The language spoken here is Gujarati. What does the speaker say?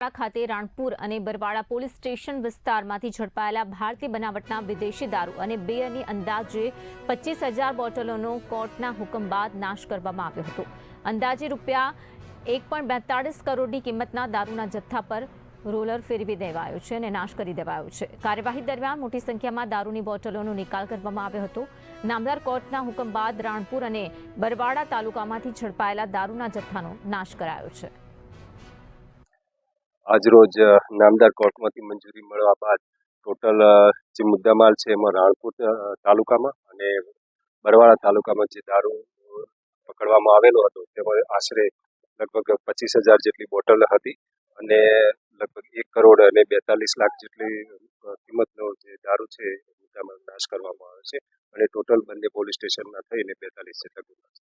ખાતે રાણપુર અને બરવાડા પોલીસ સ્ટેશન વિસ્તારમાંથી ઝડપાયેલા ભારતીય બનાવટના વિદેશી દારૂ અને બિયરની અંદાજે 25,000 બોટલોનો કોર્ટના હુકમ બાદ નાશ કરવામાં આવ્યો હતો। અંદાજે રૂપિયા 1.42 કરોડની કિંમતના દારૂના જથ્થા પર રોલર ફેરવી દેવાયો છે અને નાશ કરી દેવાયો છે। કાર્યવાહી દરમિયાન મોટી સંખ્યામાં દારૂની બોટલોનો નિકાલ કરવામાં આવ્યો હતો। નામદાર કોર્ટના હુકમ બાદ રાણપુર અને બરવાડા તાલુકામાંથી ઝડપાયેલા દારૂના જથ્થાનો નાશ કરાયો છે। આજરોજ નામદાર કોર્ટમાંથી મંજૂરી મળવા બાદ ટોટલ જે મુદ્દામાલ છે એમાં રાણપુર તાલુકામાં અને બરવાડા તાલુકામાં જે દારૂ પકડવામાં આવેલો હતો તેમાં આશરે લગભગ 25,000 જેટલી બોટલ હતી અને લગભગ 1 કરોડ અને 42 લાખ જેટલી કિંમતનો જે દારૂ છે મુદ્દામાલ નાશ કરવામાં આવ્યો છે અને ટોટલ બંને પોલીસ સ્ટેશનના થઈને 42 જેટલા ગુના છે।